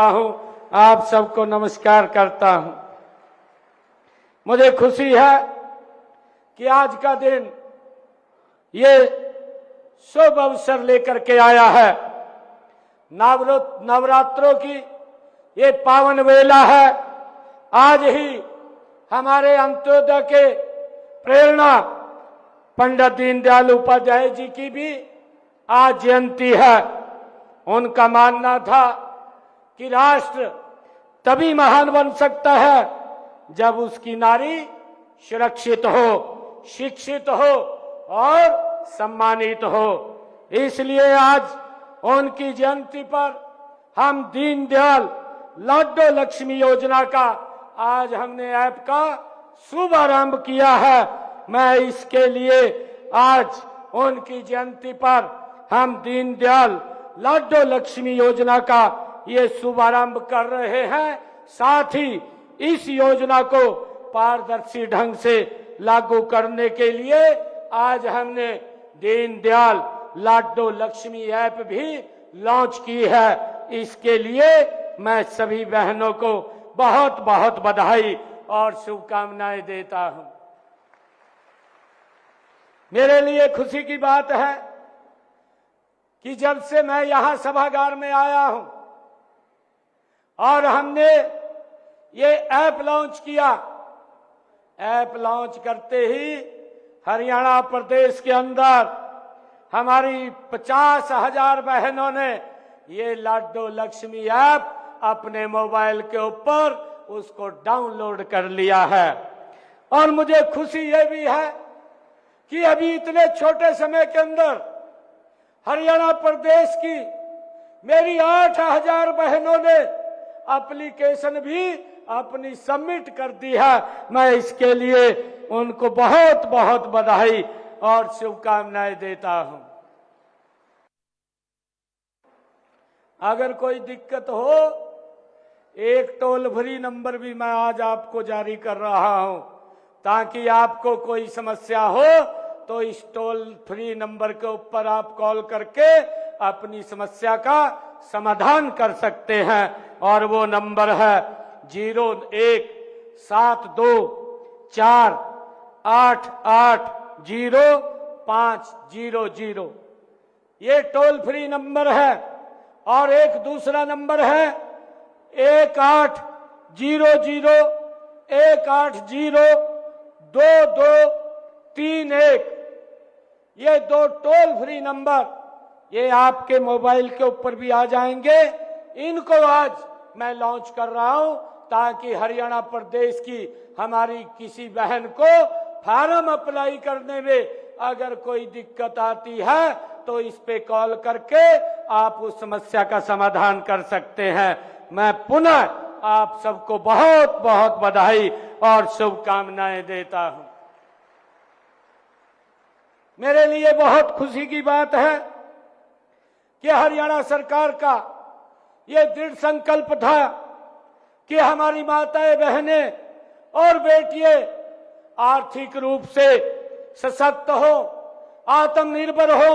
हूं, आप सबको नमस्कार करता हूं। मुझे खुशी है कि आज का दिन ये शुभ अवसर लेकर के आया है। नवरात्रों की ये पावन वेला है। आज ही हमारे अंत्योदय के प्रेरणा पंडित दीनदयाल उपाध्याय जी की भी आज जयंती है। उनका मानना था कि राष्ट्र तभी महान बन सकता है जब उसकी नारी सुरक्षित हो, शिक्षित हो और सम्मानित हो। इसलिए आज उनकी जयंती पर हम दीनदयाल लाडो लक्ष्मी योजना का आज हमने ऐप का शुभारंभ किया है। मैं इसके लिए आज उनकी जयंती पर हम दीनदयाल लाडो लक्ष्मी योजना का ये शुभारंभ कर रहे हैं। साथ ही इस योजना को पारदर्शी ढंग से लागू करने के लिए आज हमने दीनदयाल लाडो लक्ष्मी ऐप भी लॉन्च की है। इसके लिए मैं सभी बहनों को बहुत बहुत बधाई और शुभकामनाएं देता हूं। मेरे लिए खुशी की बात है कि जब से मैं यहां सभागार में आया हूं और हमने ये ऐप लॉन्च किया, ऐप लॉन्च करते ही हरियाणा प्रदेश के अंदर हमारी 50,000 बहनों ने ये लाडो लक्ष्मी ऐप अपने मोबाइल के ऊपर उसको डाउनलोड कर लिया है। और मुझे खुशी ये भी है कि अभी इतने छोटे समय के अंदर हरियाणा प्रदेश की मेरी 8,000 बहनों ने एप्लीकेशन भी अपनी सबमिट कर दी है। मैं इसके लिए उनको बहुत बहुत बधाई और शुभकामनाएं देता हूं। अगर कोई दिक्कत हो, एक टोल फ्री नंबर भी मैं आज आपको जारी कर रहा हूं, ताकि आपको कोई समस्या हो तो इस टोल फ्री नंबर के ऊपर आप कॉल करके अपनी समस्या का समाधान कर सकते हैं। और वो नंबर है 017248800500। ये टोल फ्री नंबर है। और एक दूसरा नंबर है 1801802231। ये दो टोल फ्री नंबर ये आपके मोबाइल के ऊपर भी आ जाएंगे। इनको आज मैं लॉन्च कर रहा हूं ताकि हरियाणा प्रदेश की हमारी किसी बहन को फार्म अप्लाई करने में अगर कोई दिक्कत आती है तो इस पे कॉल करके आप उस समस्या का समाधान कर सकते हैं। मैं पुनः आप सबको बहुत बहुत बधाई और शुभकामनाएं देता हूं। मेरे लिए बहुत खुशी की बात है कि हरियाणा सरकार का ये दृढ़ संकल्प था कि हमारी माताएं, बहनें और बेटियां आर्थिक रूप से सशक्त हो, आत्मनिर्भर हो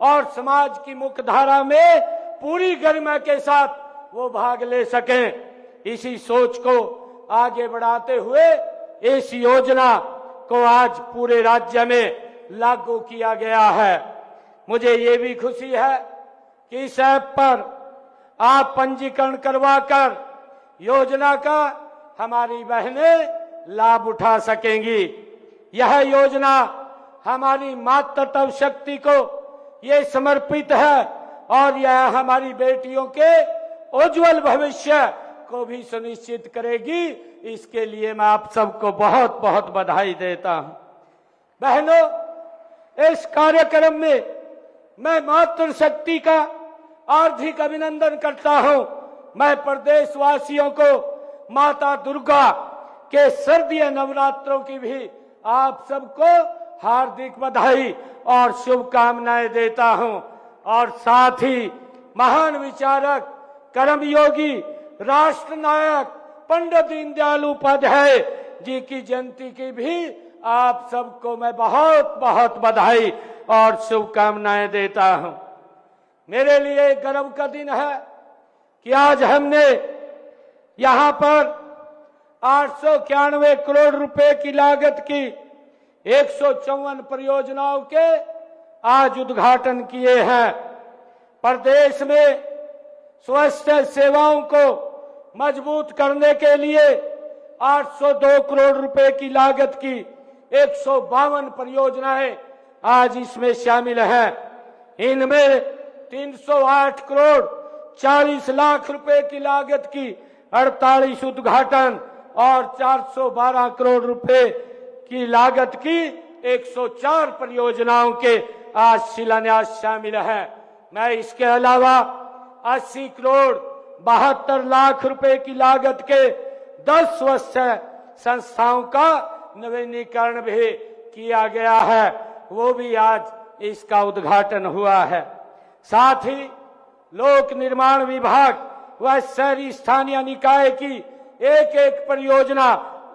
और समाज की मुख्यधारा में पूरी गरिमा के साथ वो भाग ले सकें। इसी सोच को आगे बढ़ाते हुए इस योजना को आज पूरे राज्य में लागू किया गया है। मुझे ये भी खुशी है कि इस ऐप पर आप पंजीकरण करवाकर योजना का हमारी बहनें लाभ उठा सकेंगी। यह योजना हमारी मातृत्व शक्ति को ये समर्पित है और यह हमारी बेटियों के उज्जवल भविष्य को भी सुनिश्चित करेगी। इसके लिए मैं आप सबको बहुत बहुत बधाई देता हूं। बहनों, इस कार्यक्रम में मैं मातृशक्ति का हार्दिक अभिनंदन करता हूं। मैं प्रदेशवासियों को माता दुर्गा के शारदीय नवरात्रों की भी आप सबको हार्दिक बधाई और शुभकामनाएं देता हूं। और साथ ही महान विचारक, कर्मयोगी, राष्ट्र नायक पंडित दीनदयाल उपाध्याय जी की जयंती की भी आप सबको मैं बहुत बहुत बधाई और शुभकामनाएं देता हूं। मेरे लिए गर्व का दिन है कि आज हमने यहां पर 891 करोड़ रुपए की लागत की 154 परियोजनाओं के आज उद्घाटन किए हैं। प्रदेश में स्वास्थ्य सेवाओं को मजबूत करने के लिए 802 करोड़ रुपए की लागत की 152 परियोजनाएं आज इसमें शामिल हैं। इनमें 308 करोड़ 40 लाख रुपए की लागत की 48 उद्घाटन और 412 करोड़ रुपए की लागत की 104 परियोजनाओं के आज शिलान्यास शामिल है। मैं इसके अलावा 80 करोड़ 72 लाख रुपए की लागत के 10 स्वास्थ्य संस्थाओं का नवीनीकरण भी किया गया है, वो भी आज इसका उद्घाटन हुआ है। साथ ही लोक निर्माण विभाग व शहरी स्थानीय निकाय की एक एक परियोजना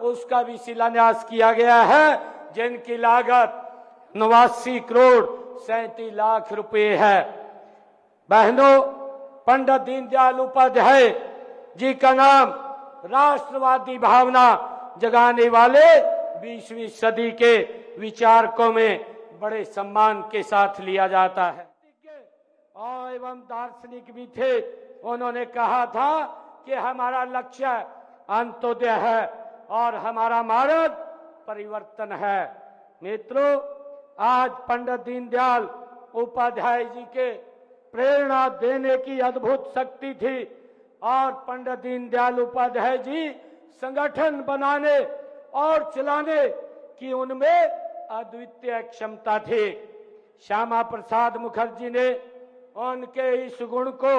उसका भी शिलान्यास किया गया है, जिनकी लागत 89 करोड़ 37 लाख रुपए है। बहनों, पंडित दीनदयाल उपाध्याय जी का नाम राष्ट्रवादी भावना जगाने वाले 20वीं सदी के विचारकों में बड़े सम्मान के साथ लिया जाता है और एवं दार्शनिक भी थे। उन्होंने कहा था कि हमारा लक्ष्य अंत्योदय है और हमारा मार्ग परिवर्तन है। मित्रों, आज पंडित दीनदयाल उपाध्याय जी के प्रेरणा देने की अद्भुत शक्ति थी और पंडित दीनदयाल उपाध्याय जी संगठन बनाने और चलाने की उनमें अद्वितीय क्षमता थी। श्यामा प्रसाद मुखर्जी ने उनके इस गुण को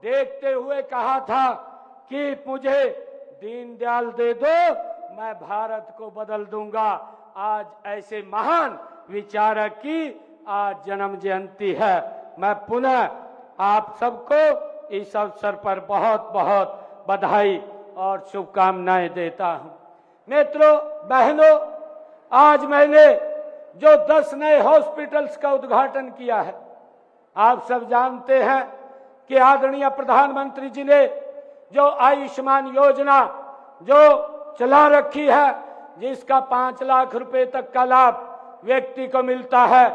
देखते हुए कहा था कि मुझे दीनदयाल दे दो, मैं भारत को बदल दूंगा। आज ऐसे महान विचारक की आज जन्म जयंती है। मैं पुनः आप सबको इस अवसर पर बहुत बहुत बधाई और शुभकामनाएं देता हूं। मित्रों, बहनों, आज मैंने जो 10 नए हॉस्पिटल्स का उद्घाटन किया है, आप सब जानते हैं कि आदरणीय प्रधानमंत्री जी ने जो आयुष्मान योजना जो चला रखी है, जिसका 5 लाख रुपए तक का लाभ व्यक्ति को मिलता है।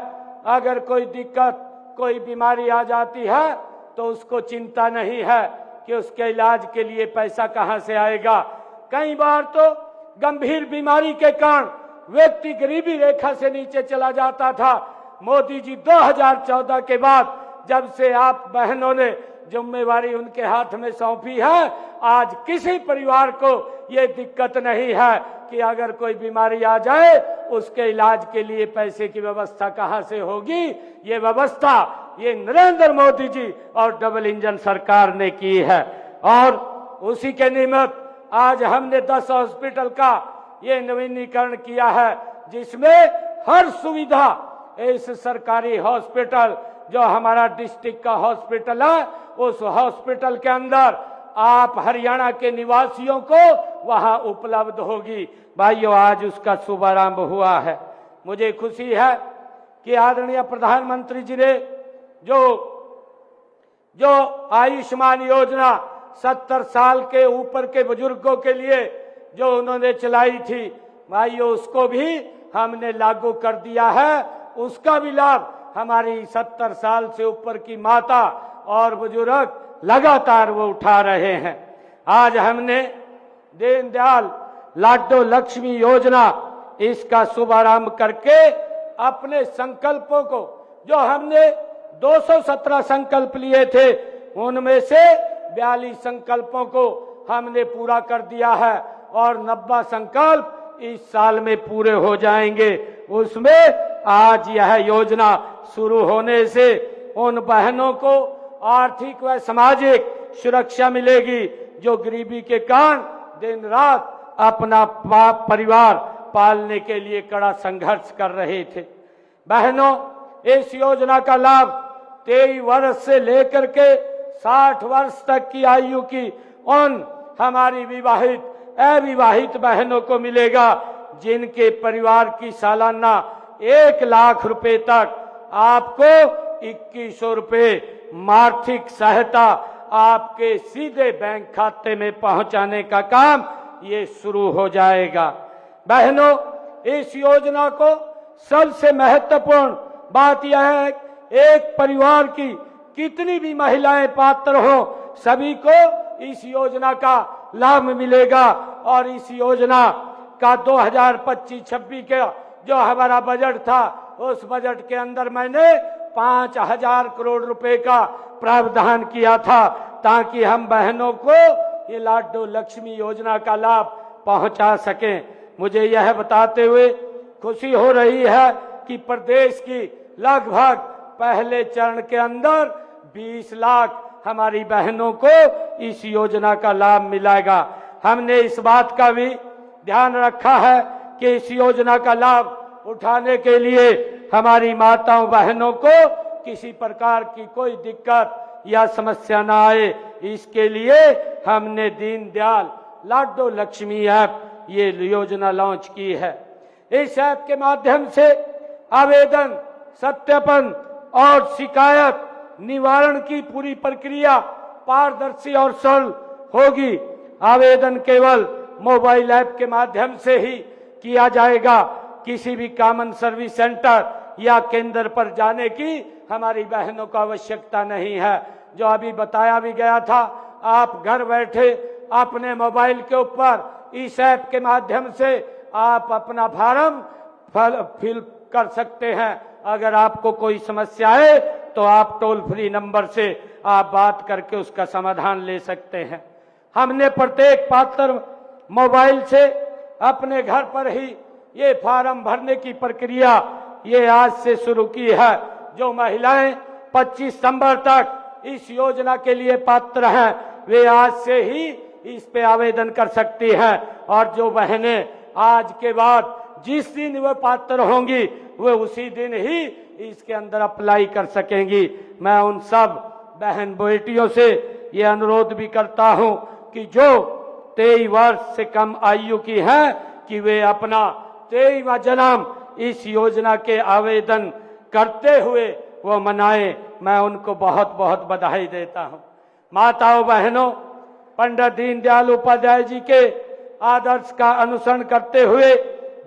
अगर कोई दिक्कत, कोई बीमारी आ जाती है तो उसको चिंता नहीं है कि उसके इलाज के लिए पैसा कहां से आएगा। कई बार तो गंभीर बीमारी के कारण व्यक्ति गरीबी रेखा से नीचे चला जाता था। मोदी जी 2014 के बाद जब से आप बहनों ने जिम्मेवारी उनके हाथ में सौंपी है, आज किसी परिवार को ये दिक्कत नहीं है कि अगर कोई बीमारी आ जाए उसके इलाज के लिए पैसे की व्यवस्था कहां से होगी। ये व्यवस्था ये नरेंद्र मोदी जी और डबल इंजन सरकार ने की है और उसी के निमित्त आज हमने 10 हॉस्पिटल का ये नवीनीकरण किया है, जिसमें हर सुविधा इस सरकारी हॉस्पिटल जो हमारा डिस्ट्रिक्ट का हॉस्पिटल है, उस हॉस्पिटल के अंदर आप हरियाणा के निवासियों को वहां उपलब्ध होगी। भाइयों, आज उसका शुभारंभ हुआ है। मुझे खुशी है कि आदरणीय प्रधानमंत्री जी ने जो आयुष्मान योजना 70 साल के ऊपर के बुजुर्गों के लिए जो उन्होंने चलाई थी, भाइयों, उसको भी हमने लागू कर दिया है। उसका भी लाभ हमारी 70 साल से ऊपर की माता और बुजुर्ग लगातार वो उठा रहे हैं। आज हमने दीनदयाल लाडो लक्ष्मी योजना इसका शुभारंभ करके अपने संकल्पों को, जो हमने 217 संकल्प लिए थे, उनमें से 42 संकल्पों को हमने पूरा कर दिया है और 90 संकल्प इस साल में पूरे हो जाएंगे। उसमें आज यह योजना शुरू होने से उन बहनों को आर्थिक व सामाजिक सुरक्षा मिलेगी जो गरीबी के कारण दिन रात अपना परिवार पालने के लिए कड़ा संघर्ष कर रहे थे। बहनों, इस योजना का लाभ 23 वर्ष से लेकर के 60 वर्ष तक की आयु की उन हमारी विवाहित अविवाहित बहनों को मिलेगा, जिनके परिवार की सालाना 1 लाख रुपए तक आपको 2100 रुपए आर्थिक सहायता आपके सीधे बैंक खाते में पहुंचाने का काम ये शुरू हो जाएगा। बहनों, इस योजना को सबसे महत्वपूर्ण बात यह है, एक परिवार की कितनी भी महिलाएं पात्र हो, सभी को इस योजना का लाभ मिलेगा। और इस योजना का 2025-26 का जो हमारा बजट था, उस बजट के अंदर मैंने 5,000 करोड़ रुपए का प्रावधान किया था, ताकि हम बहनों को ये लाडो लक्ष्मी योजना का लाभ पहुंचा सकें। मुझे यह बताते हुए खुशी हो रही है कि प्रदेश की लगभग पहले चरण के अंदर 20 लाख हमारी बहनों को इस योजना का लाभ मिलेगा। हमने इस बात का भी ध्यान रखा है कि इस योजना का लाभ उठाने के लिए हमारी माताओं बहनों को किसी प्रकार की कोई दिक्कत या समस्या ना आए, इसके लिए हमने दीनदयाल लाडो लक्ष्मी ऐप ये योजना लॉन्च की है। इस ऐप के माध्यम से आवेदन, सत्यापन और शिकायत निवारण की पूरी प्रक्रिया पारदर्शी और सरल होगी। आवेदन केवल मोबाइल ऐप के माध्यम से ही किया जाएगा। किसी भी कॉमन सर्विस सेंटर या केंद्र पर जाने की हमारी बहनों को आवश्यकता नहीं है। जो अभी बताया भी गया था, आप घर बैठे अपने मोबाइल के ऊपर इस ऐप के माध्यम से आप अपना फॉर्म फिल कर सकते हैं। अगर आपको कोई समस्या है तो आप टोल फ्री नंबर से आप बात करके उसका समाधान ले सकते हैं। हमने प्रत्येक पात्र मोबाइल से अपने घर पर ही ये फॉर्म भरने की प्रक्रिया ये आज से शुरू की है। जो महिलाएं 25 सितंबर तक इस योजना के लिए पात्र हैं, वे आज से ही इस पे आवेदन कर सकती हैं। और जो बहनें आज के बाद जिस दिन वे पात्र होंगी, वे उसी दिन ही इसके अंदर अप्लाई कर सकेंगी। मैं उन सब बहन बेटियों से ये अनुरोध भी करता हूं कि जो 23 वर्ष से कम आयु की हैं, कि वे अपना 23वां जन्म इस योजना के आवेदन करते हुए वो मनाएं। मैं उनको बहुत बहुत बधाई देता हूं। माताओं बहनों, पंडित दीनदयाल उपाध्याय जी के आदर्श का अनुसरण करते हुए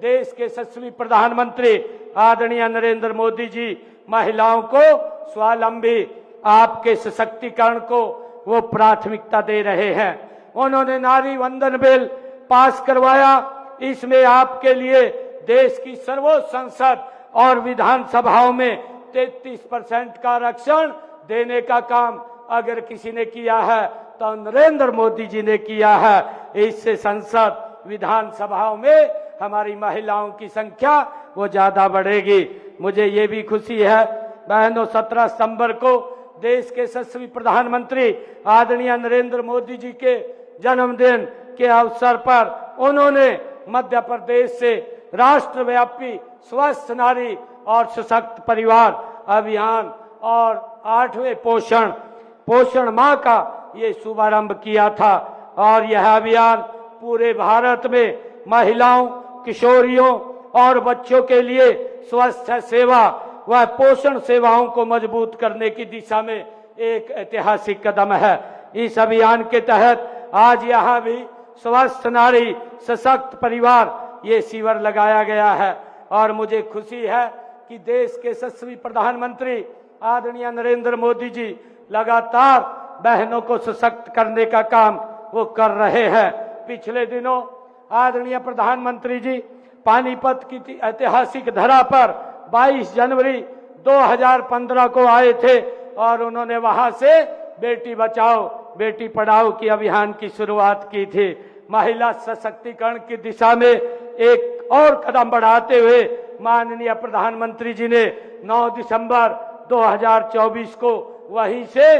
देश के यशस्वी प्रधानमंत्री आदरणीय नरेंद्र मोदी जी महिलाओं को स्वावलंबी, आपके सशक्तिकरण को वो प्राथमिकता दे रहे हैं। उन्होंने नारी वंदन बिल पास करवाया। इसमें आपके लिए देश की सर्वोच्च संसद और विधानसभाओं में 33% का आरक्षण देने का काम अगर किसी ने किया है तो नरेंद्र मोदी जी ने किया है। इससे संसद विधानसभाओं में हमारी महिलाओं की संख्या वो ज्यादा बढ़ेगी। मुझे ये भी खुशी है बहनों, 17 सितंबर को देश के यशस्वी प्रधानमंत्री आदरणीय नरेंद्र मोदी जी के जन्मदिन के अवसर पर उन्होंने मध्य प्रदेश से राष्ट्रव्यापी स्वस्थ नारी और सशक्त परिवार अभियान और 8वें पोषण माह का ये शुभारंभ किया था। और यह अभियान पूरे भारत में महिलाओं, किशोरियों और बच्चों के लिए स्वास्थ्य सेवा व पोषण सेवाओं को मजबूत करने की दिशा में एक ऐतिहासिक कदम है। इस अभियान के तहत आज यहाँ भी स्वस्थ नारी सशक्त परिवार ये शिविर लगाया गया है। और मुझे खुशी है कि देश के यशस्वी प्रधानमंत्री आदरणीय नरेंद्र मोदी जी लगातार बहनों को सशक्त करने का काम वो कर रहे हैं। पिछले दिनों आदरणीय प्रधानमंत्री जी पानीपत की ऐतिहासिक धरा पर 22 जनवरी 2015 को आए थे और उन्होंने वहां से बेटी बचाओ बेटी पढ़ाओ की अभियान की शुरुआत की थी। महिला सशक्तिकरण की दिशा में एक और कदम बढ़ाते हुए माननीय प्रधानमंत्री जी ने 9 दिसंबर 2024 को वहीं से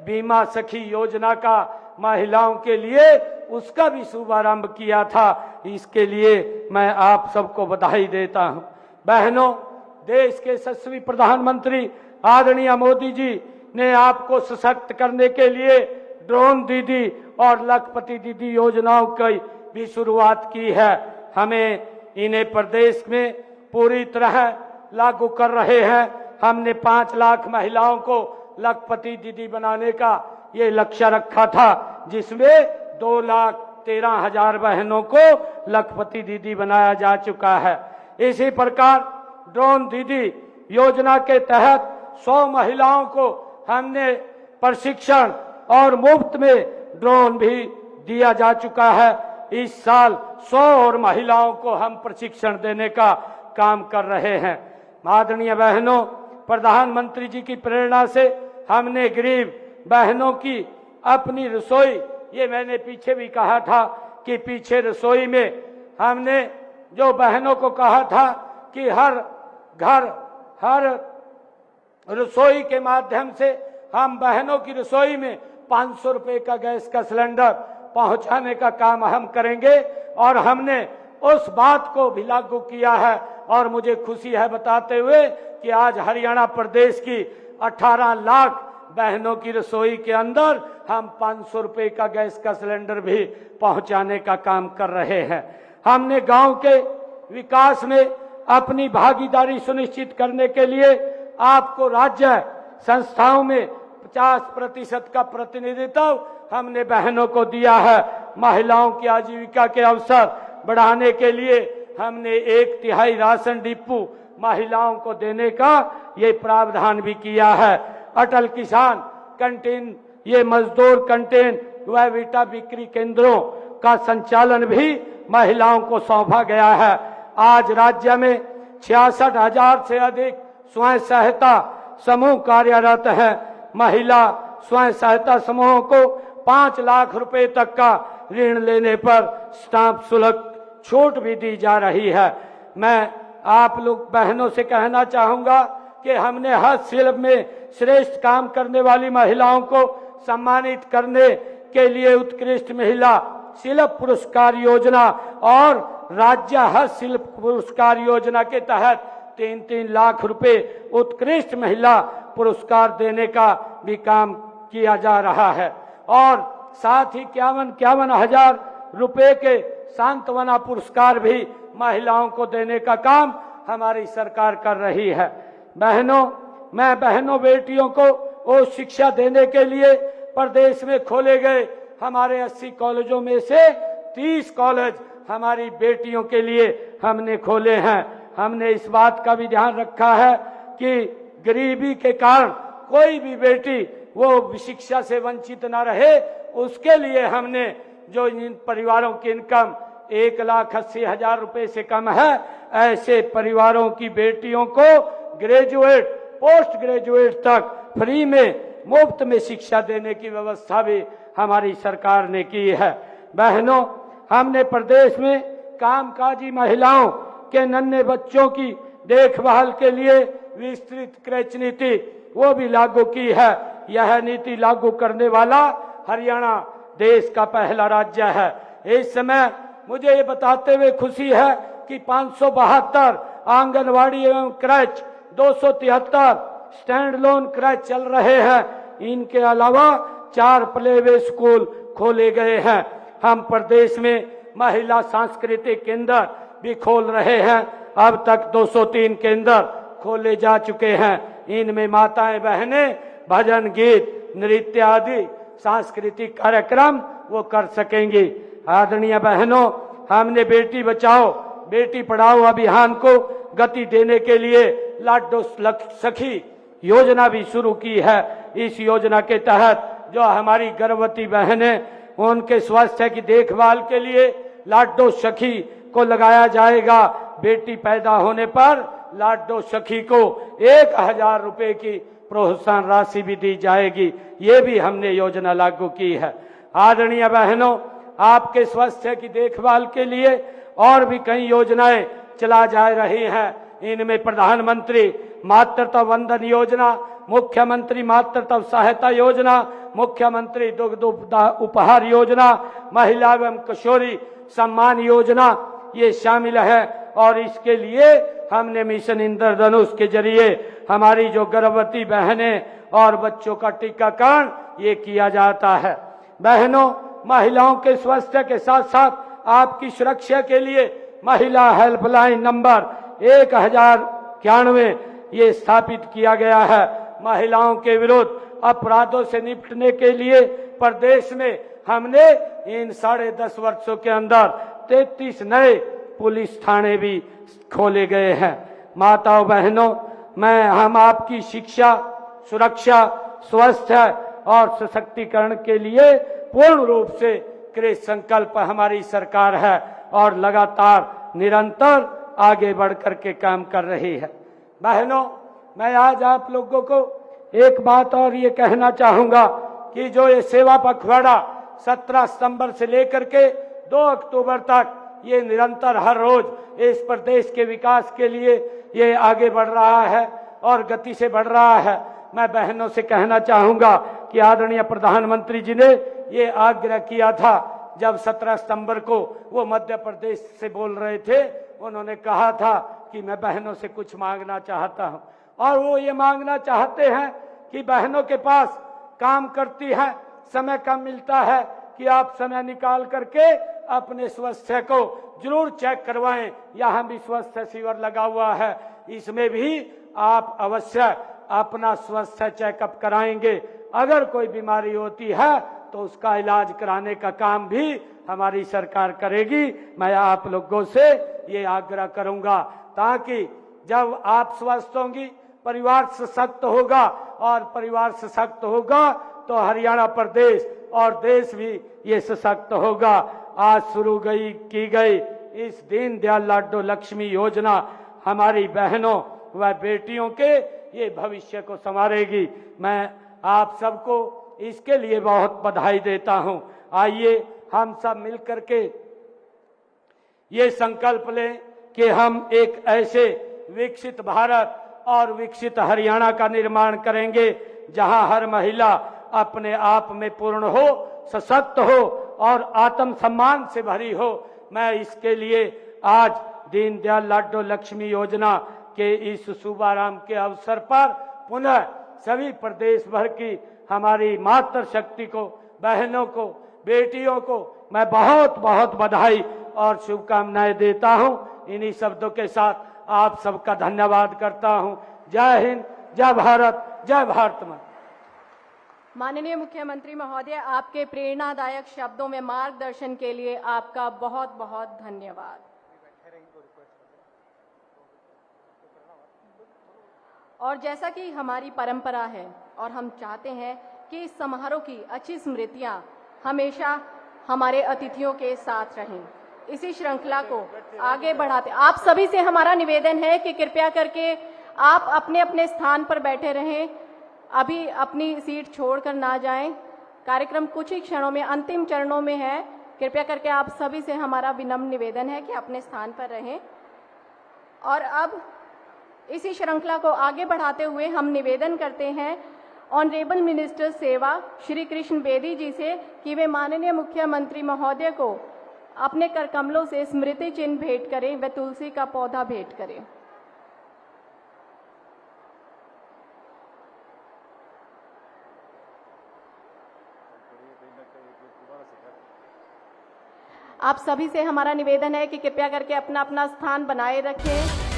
बीमा सखी योजना का महिलाओं के लिए उसका भी शुभारंभ किया था। इसके लिए मैं आप सबको बधाई देता हूं। बहनों, देश के यशस्वी प्रधानमंत्री आदरणीय मोदी जी ने आपको सशक्त करने के लिए ड्रोन दीदी और लखपति दीदी योजनाओं की भी शुरुआत की है। हमें इन्हें प्रदेश में पूरी तरह लागू कर रहे हैं। हमने 5 लाख महिलाओं को लखपति दीदी बनाने का ये लक्ष्य रखा था, जिसमें 2,13,000 बहनों को लखपति दीदी बनाया जा चुका है। इसी प्रकार ड्रोन दीदी योजना के तहत 100 महिलाओं को हमने प्रशिक्षण और मुफ्त में ड्रोन भी दिया जा चुका है। इस साल 100 और महिलाओं को हम प्रशिक्षण देने का काम कर रहे हैं। आदरणीय बहनों, प्रधानमंत्री जी की प्रेरणा से हमने गरीब बहनों की अपनी रसोई, ये मैंने पीछे भी कहा था कि पीछे रसोई में हमने जो बहनों को कहा था कि हर घर हर रसोई के माध्यम से हम बहनों की रसोई में 500 रुपए का गैस का सिलेंडर पहुंचाने का काम हम करेंगे, और हमने उस बात को भी लागू किया है। और मुझे खुशी है बताते हुए कि आज हरियाणा प्रदेश की 18 लाख बहनों की रसोई के अंदर हम 500 रुपए का गैस का सिलेंडर भी पहुंचाने का काम कर रहे हैं। हमने गांव के विकास में अपनी भागीदारी सुनिश्चित करने के लिए आपको राज्य संस्थाओं में 50% का प्रतिनिधित्व हमने बहनों को दिया है। महिलाओं की आजीविका के अवसर बढ़ाने के लिए हमने 1/3 राशन डिपो महिलाओं को देने का ये प्रावधान भी किया है। अटल किसान कैंटीन, ये मजदूर कैंटीन व विटा बिक्री केंद्रों का संचालन भी महिलाओं को सौंपा गया है। आज राज्य में 66,000 से अधिक स्वयं सहायता समूह कार्यरत हैं। महिला स्वयं सहायता समूहों को 5 लाख रुपए तक का ऋण लेने पर स्टाम्प शुल्क छूट भी दी जा रही है। मैं आप लोग बहनों से कहना चाहूंगा कि हमने हस्तशिल्प में श्रेष्ठ काम करने वाली महिलाओं को सम्मानित करने के लिए उत्कृष्ट महिला शिल्प पुरस्कार योजना और राज्य हस्तशिल्प पुरस्कार योजना के तहत 3-3 लाख रुपए उत्कृष्ट महिला पुरस्कार देने का भी काम किया जा रहा है। और साथ ही 51 हजार रुपए के सांत्वना पुरस्कार भी महिलाओं को देने का काम हमारी सरकार कर रही है। बहनों, मैं बहनों बेटियों को वो शिक्षा देने के लिए प्रदेश में खोले गए हमारे 80 कॉलेजों में से 30 कॉलेज हमारी बेटियों के लिए हमने खोले हैं। हमने इस बात का भी ध्यान रखा है कि गरीबी के कारण कोई भी बेटी वो शिक्षा से वंचित न रहे, उसके लिए हमने जो इन परिवारों की इनकम 1,80,000 रुपए से कम है, ऐसे परिवारों की बेटियों को ग्रेजुएट पोस्ट ग्रेजुएट तक फ्री में मुफ्त में शिक्षा देने की व्यवस्था भी हमारी सरकार ने की है। बहनों, हमने प्रदेश में कामकाजी महिलाओं के नन्हे बच्चों की देखभाल के लिए विस्तृत क्रच नीति वो भी लागू की है। यह नीति लागू करने वाला हरियाणा देश का पहला राज्य है। इस समय मुझे ये बताते हुए खुशी है कि 572 आंगनवाड़ी एवं क्रच, 273 स्टैंड लोन क्रच चल रहे हैं। इनके अलावा 4 प्लेवे स्कूल खोले गए हैं। हम प्रदेश में महिला सांस्कृतिक केंद्र भी खोल रहे हैं। अब तक 203 केंद्र खोले जा चुके हैं। इनमें माताएं बहनें भजन, गीत, नृत्य आदि सांस्कृतिक कार्यक्रम वो कर सकेंगी। आदरणीय बहनों, हमने बेटी बचाओ बेटी पढ़ाओ अभियान को गति देने के लिए लाडो सखी योजना भी शुरू की है। इस योजना के तहत जो हमारी गर्भवती बहनें, उनके स्वास्थ्य की देखभाल के लिए लाडो सखी को लगाया जाएगा। बेटी पैदा होने पर लाडो सखी को 1,000 रुपए की प्रोत्साहन राशि भी दी जाएगी। ये भी हमने योजना लागू की है। आदरणीय बहनों, आपके स्वास्थ्य की देखभाल के लिए और भी कई योजनाएं चला जा रही हैं। इनमें प्रधानमंत्री मातृत्व वंदन योजना, मुख्यमंत्री मातृत्व सहायता योजना, मुख्यमंत्री दुग्ध उपहार योजना, महिला एवं किशोरी सम्मान योजना ये शामिल है। और इसके लिए हमने मिशन इंद्रधनुष के जरिए हमारी जो गर्भवती बहनें और बच्चों का टीकाकरण ये किया जाता है। बहनों, महिलाओं के स्वास्थ्य के साथ साथ आपकी सुरक्षा के लिए महिला हेल्पलाइन नंबर 1091 ये स्थापित किया गया है। महिलाओं के विरुद्ध अपराधों से निपटने के लिए प्रदेश में हमने इन 10.5 वर्षों के अंदर 33 नए पुलिस थाने भी खोले गए हैं। माताओं बहनों, हम आपकी शिक्षा, सुरक्षा, स्वास्थ्य और सशक्तिकरण के लिए पूर्ण रूप से कृत संकल्प हमारी सरकार है और लगातार निरंतर आगे बढ़ करके काम कर रही है। बहनों, मैं आज आप लोगों को एक बात और ये कहना चाहूंगा कि जो ये सेवा पखवाड़ा 17 सितंबर से लेकर के 2 अक्टूबर तक ये निरंतर हर रोज इस प्रदेश के विकास के लिए ये आगे बढ़ रहा है और गति से बढ़ रहा है। मैं बहनों से कहना चाहूंगा कि आदरणीय प्रधानमंत्री जी ने ये आग्रह किया था जब 17 सितंबर को वो मध्य प्रदेश से बोल रहे थे, उन्होंने कहा था कि मैं बहनों से कुछ मांगना चाहता हूं, और वो ये मांगना चाहते हैं कि बहनों के पास काम करती है, समय कम मिलता है, कि आप समय निकाल करके अपने स्वास्थ्य को जरूर चेक करवाएं। यहाँ भी स्वास्थ्य शिविर लगा हुआ है, इसमें भी आप अवश्य अपना स्वास्थ्य चेकअप कराएंगे। अगर कोई बीमारी होती है तो उसका इलाज कराने का काम भी हमारी सरकार करेगी। मैं आप लोगों से ये आग्रह करूंगा ताकि जब आप स्वस्थ होंगी, परिवार सशक्त होगा, और परिवार सशक्त होगा तो हरियाणा प्रदेश और देश भी ये सशक्त होगा। आज शुरू की गई इस दीनदयाल लाडो लक्ष्मी योजना हमारी बहनों व बेटियों के ये भविष्य को संवारेगी। मैं आप सबको इसके लिए बहुत बधाई देता हूं। आइए हम सब मिलकर के ये संकल्प लें कि हम एक ऐसे विकसित भारत और विकसित हरियाणा का निर्माण करेंगे जहां हर महिला अपने आप में पूर्ण हो, सशक्त हो और आत्मसम्मान से भरी हो। मैं इसके लिए आज दीनदयाल लाडो लक्ष्मी योजना के इस शुभारंभ के अवसर पर पुनः सभी प्रदेश भर की हमारी मातृशक्ति को, बहनों को, बेटियों को मैं बहुत बहुत बधाई और शुभकामनाएं देता हूं। इन्हीं शब्दों के साथ आप सबका धन्यवाद करता हूं। जय हिंद, जय भारत, जय भारत मां। माननीय मुख्यमंत्री महोदय, आपके प्रेरणादायक शब्दों में मार्गदर्शन के लिए आपका बहुत बहुत धन्यवाद। और जैसा कि हमारी परंपरा है और हम चाहते हैं कि इस समारोह की अच्छी स्मृतियां हमेशा हमारे अतिथियों के साथ रहें, इसी श्रृंखला को आगे बढ़ाते आप सभी से हमारा निवेदन है कि कृपया करके आप अपने अपने स्थान पर बैठे रहें, अभी अपनी सीट छोड़कर ना जाएं। कार्यक्रम कुछ ही क्षणों में अंतिम चरणों में है। कृपया करके आप सभी से हमारा विनम्र निवेदन है कि अपने स्थान पर रहें। और अब इसी श्रृंखला को आगे बढ़ाते हुए हम निवेदन करते हैं ऑनरेबल मिनिस्टर सेवा श्री कृष्ण बेदी जी से कि वे माननीय मुख्यमंत्री महोदय को अपने कर कमलों से स्मृति चिन्ह भेंट करें व तुलसी का पौधा भेंट करें। आप सभी से हमारा निवेदन है कि कृपया करके अपना अपना स्थान बनाए रखें।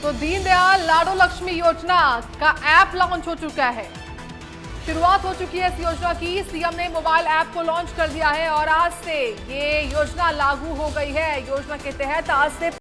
तो दीनदयाल लाडो लक्ष्मी योजना का ऐप लॉन्च हो चुका है। शुरुआत हो चुकी है इस योजना की। सीएम ने मोबाइल ऐप को लॉन्च कर दिया है और आज से ये योजना लागू हो गई है। योजना के तहत आज से